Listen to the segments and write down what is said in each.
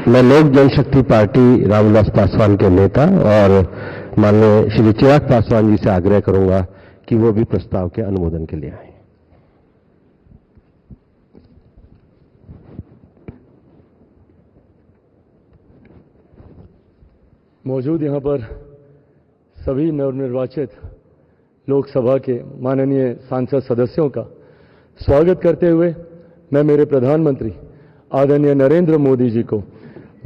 मैं लोक जनशक्ति पार्टी रामविलास पासवान के नेता और माननीय श्री चिराग पासवान जी से आग्रह करूंगा कि वो भी प्रस्ताव के अनुमोदन के लिए आए। मौजूद यहाँ पर सभी नवनिर्वाचित लोकसभा के माननीय सांसद सदस्यों का स्वागत करते हुए मैं मेरे प्रधानमंत्री आदरणीय नरेंद्र मोदी जी को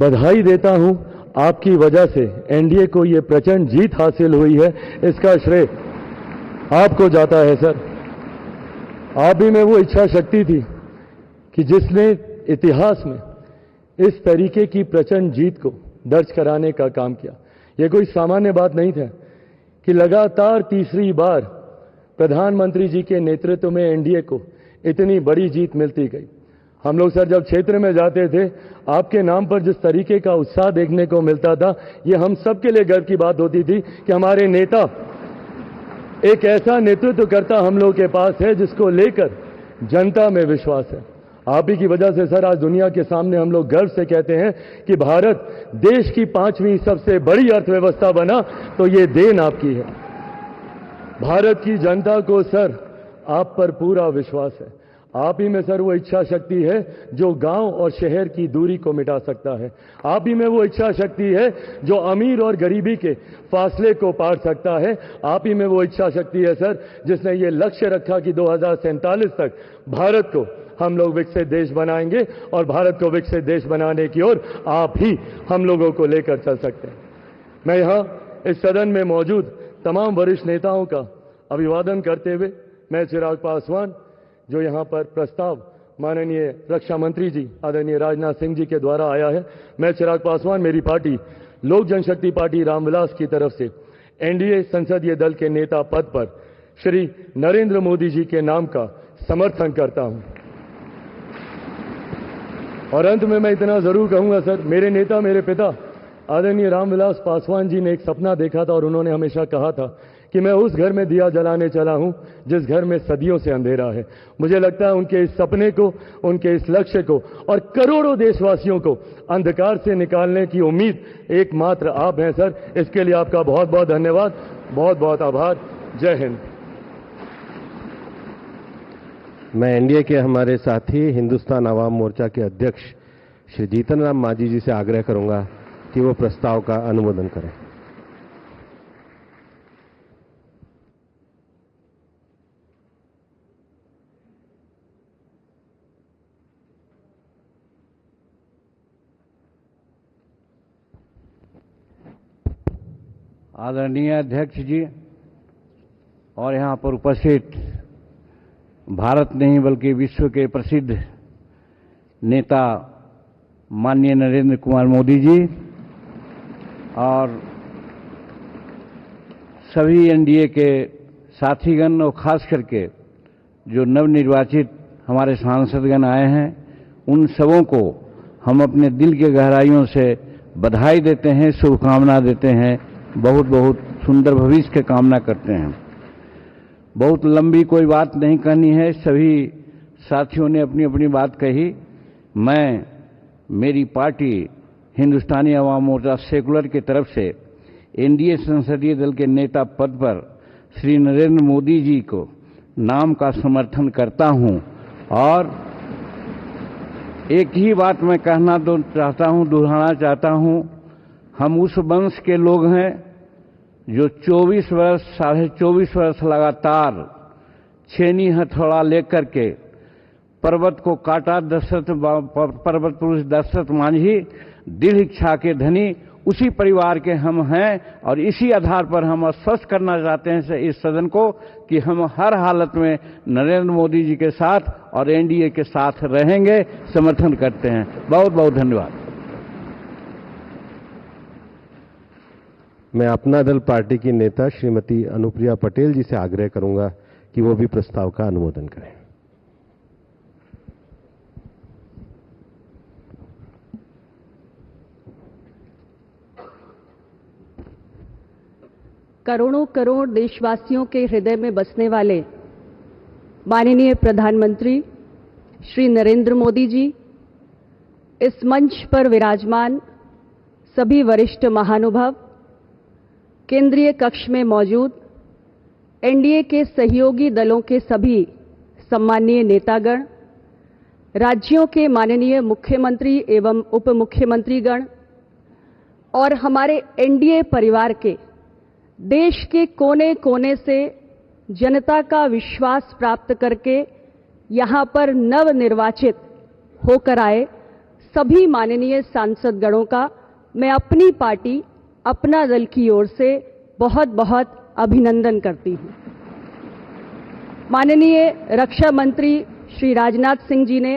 बधाई देता हूं। आपकी वजह से एनडीए को ये प्रचंड जीत हासिल हुई है, इसका श्रेय आपको जाता है सर। आप ही में वो इच्छा शक्ति थी कि जिसने इतिहास में इस तरीके की प्रचंड जीत को दर्ज कराने का काम किया। यह कोई सामान्य बात नहीं था कि लगातार तीसरी बार प्रधानमंत्री जी के नेतृत्व में एनडीए को इतनी बड़ी जीत मिलती गई। हम लोग सर जब क्षेत्र में जाते थे, आपके नाम पर जिस तरीके का उत्साह देखने को मिलता था, ये हम सबके लिए गर्व की बात होती थी कि हमारे नेता एक ऐसा नेतृत्व करता हम लोग के पास है जिसको लेकर जनता में विश्वास है। आप ही की वजह से सर आज दुनिया के सामने हम लोग गर्व से कहते हैं कि भारत देश की 5वीं सबसे बड़ी अर्थव्यवस्था बना, तो ये देन आपकी है। भारत की जनता को सर आप पर पूरा विश्वास है। आप ही में सर वो इच्छा शक्ति है जो गांव और शहर की दूरी को मिटा सकता है। आप ही में वो इच्छा शक्ति है जो अमीर और गरीबी के फासले को पार सकता है। आप ही में वो इच्छा शक्ति है सर जिसने ये लक्ष्य रखा कि 2047 तक भारत को हम लोग विकसित देश बनाएंगे और भारत को विकसित देश बनाने की ओर आप ही हम लोगों को लेकर चल सकते हैं। मैं यहां इस सदन में मौजूद तमाम वरिष्ठ नेताओं का अभिवादन करते हुए मैं चिराग पासवान जो यहां पर प्रस्ताव माननीय रक्षा मंत्री जी आदरणीय राजनाथ सिंह जी के द्वारा आया है, मैं चिराग पासवान मेरी पार्टी लोक जनशक्ति पार्टी रामविलास की तरफ से एनडीए संसदीय दल के नेता पद पर श्री नरेंद्र मोदी जी के नाम का समर्थन करता हूं। और अंत में मैं इतना जरूर कहूंगा सर, मेरे नेता मेरे पिता आदरणीय रामविलास पासवान जी ने एक सपना देखा था और उन्होंने हमेशा कहा था कि मैं उस घर में दिया जलाने चला हूं जिस घर में सदियों से अंधेरा है। मुझे लगता है उनके इस सपने को, उनके इस लक्ष्य को और करोड़ों देशवासियों को अंधकार से निकालने की उम्मीद एकमात्र आप हैं सर। इसके लिए आपका बहुत बहुत धन्यवाद, बहुत बहुत आभार। जय हिंद। मैं एनडीए के हमारे साथी हिंदुस्तान आवाम मोर्चा के अध्यक्ष श्री जीतन राम मांझी जी से आग्रह करूंगा कि वो प्रस्ताव का अनुमोदन करें। आदरणीय अध्यक्ष जी और यहाँ पर उपस्थित भारत नहीं बल्कि विश्व के प्रसिद्ध नेता माननीय नरेंद्र कुमार मोदी जी और सभी एनडीए के साथीगण और खास करके जो नवनिर्वाचित हमारे सांसदगण आए हैं, उन सबों को हम अपने दिल के गहराइयों से बधाई देते हैं, शुभकामना देते हैं, बहुत बहुत सुंदर भविष्य की कामना करते हैं। बहुत लंबी कोई बात नहीं कहनी है, सभी साथियों ने अपनी अपनी बात कही। मैं मेरी पार्टी हिंदुस्तानी अवाम मोर्चा सेकुलर की तरफ से एनडीए संसदीय दल के नेता पद पर श्री नरेंद्र मोदी जी को नाम का समर्थन करता हूं और एक ही बात मैं कहना दोहराना चाहता हूं। हम उस वंश के लोग हैं जो 24 वर्ष, 24.5 वर्ष लगातार छेनी हथौड़ा लेकर के पर्वत को काटा। पर्वत पुरुष दशरथ मांझी दृढ़ इच्छा के धनी उसी परिवार के हम हैं और इसी आधार पर हम आश्वस्त करना चाहते हैं इस सदन को कि हम हर हालत में नरेंद्र मोदी जी के साथ और एनडीए के साथ रहेंगे, समर्थन करते हैं। बहुत बहुत धन्यवाद। मैं अपना दल पार्टी की नेता श्रीमती अनुप्रिया पटेल जी से आग्रह करूंगा कि वो भी प्रस्ताव का अनुमोदन करें। करोड़ों करोड़ देशवासियों के हृदय में बसने वाले माननीय प्रधानमंत्री श्री नरेंद्र मोदी जी इस मंच पर विराजमान सभी वरिष्ठ महानुभाव, केंद्रीय कक्ष में मौजूद एनडीए के सहयोगी दलों के सभी सम्माननीय नेतागण, राज्यों के माननीय मुख्यमंत्री एवं उप मुख्यमंत्रीगण और हमारे एनडीए परिवार के देश के कोने कोने से जनता का विश्वास प्राप्त करके यहां पर नवनिर्वाचित होकर आए सभी माननीय सांसदगणों का मैं अपनी पार्टी, अपना दल की ओर से बहुत बहुत अभिनंदन करती हूं। माननीय रक्षा मंत्री श्री राजनाथ सिंह जी ने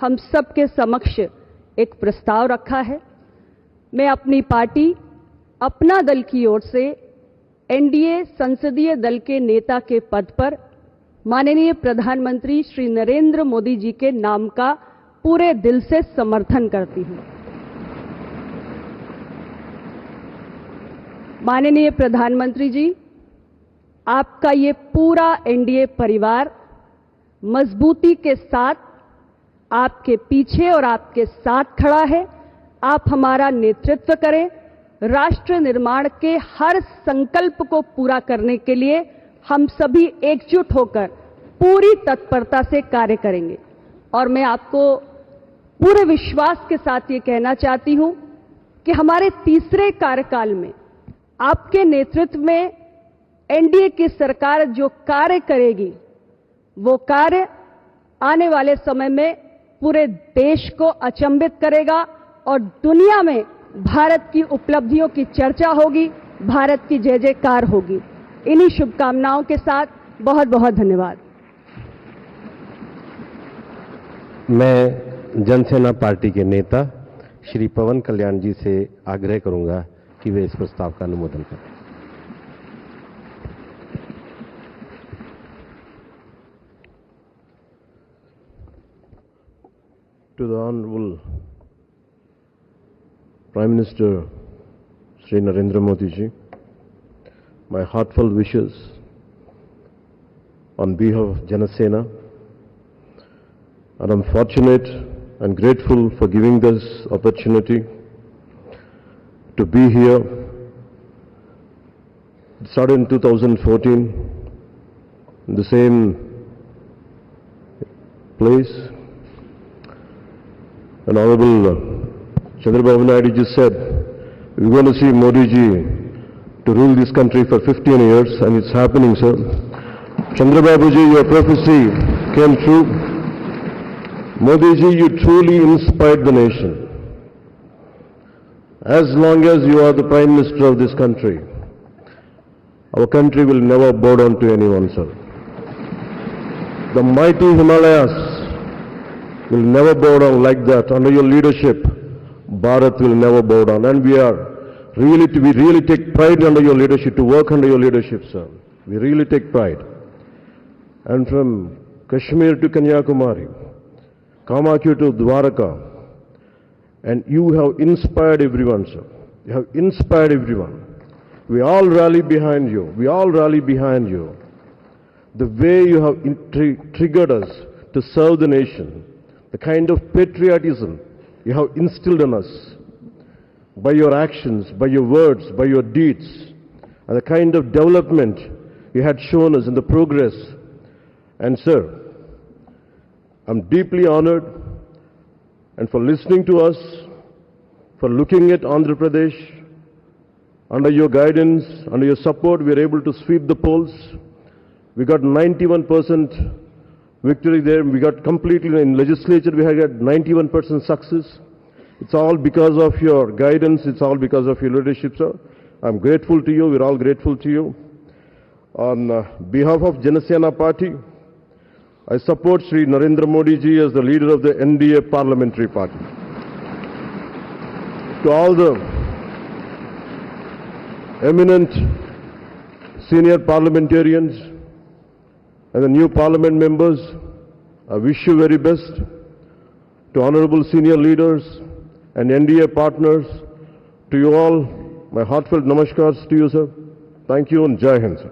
हम सबके समक्ष एक प्रस्ताव रखा है। मैं अपनी पार्टी, अपना दल की ओर से एनडीए संसदीय दल के नेता के पद पर माननीय प्रधानमंत्री श्री नरेंद्र मोदी जी के नाम का पूरे दिल से समर्थन करती हूं। माननीय प्रधानमंत्री जी, आपका ये पूरा एनडीए परिवार मजबूती के साथ आपके पीछे और आपके साथ खड़ा है। आप हमारा नेतृत्व करें। राष्ट्र निर्माण के हर संकल्प को पूरा करने के लिए हम सभी एकजुट होकर पूरी तत्परता से कार्य करेंगे। और मैं आपको पूरे विश्वास के साथ ये कहना चाहती हूं कि हमारे तीसरे कार्यकाल में आपके नेतृत्व में एनडीए की सरकार जो कार्य करेगी, वो कार्य आने वाले समय में पूरे देश को अचंभित करेगा और दुनिया में भारत की उपलब्धियों की चर्चा होगी, भारत की जय जयकार होगी। इन्हीं शुभकामनाओं के साथ बहुत बहुत धन्यवाद। मैं जनसेना पार्टी के नेता श्री पवन कल्याण जी से आग्रह करूंगा कि वे इस प्रस्ताव का अनुमोदन करें। To the Honorable Prime Minister Sri Narendra Modi ji, my heartfelt wishes on behalf of Janasena, and I'm fortunate and grateful for giving this opportunity to be here. It started in 2014 in the same place. And Honorable Chandrababu Naidu ji said, we're going to see Modi ji to rule this country for 15 years, and it's happening, sir. Chandrababu ji, your prophecy came true. Modi ji, you truly inspired the nation. As long as you are the Prime Minister of this country, our country will never bow down to anyone, sir. The mighty Himalayas will never bow down like that. Under your leadership, Bharat will never bow down. And we really take pride under your leadership, to work under your leadership, sir. We really take pride. And from Kashmir to Kanyakumari, Kamakya to Dwaraka, and you have inspired everyone, sir. You have inspired everyone. We all rally behind you. We all rally behind you. The way you have triggered us to serve the nation, the kind of patriotism you have instilled in us by your actions, by your words, by your deeds, and the kind of development you had shown us in the progress. And sir, I'm deeply honored, and for listening to us, for looking at Andhra Pradesh. Under your guidance, under your support, we are able to sweep the polls. We got 91% victory there. We got completely in legislature, we had 91% success. It's all because of your guidance. It's all because of your leadership, sir. I'm grateful to you. We're all grateful to you. On behalf of Janasena Party, I support Sri Narendra Modi ji as the leader of the NDA Parliamentary Party. To all the eminent senior parliamentarians and the new parliament members, I wish you very best. To honorable senior leaders and NDA partners, to you all, my heartfelt namaskars to you, sir. Thank you and Jai Hind, sir.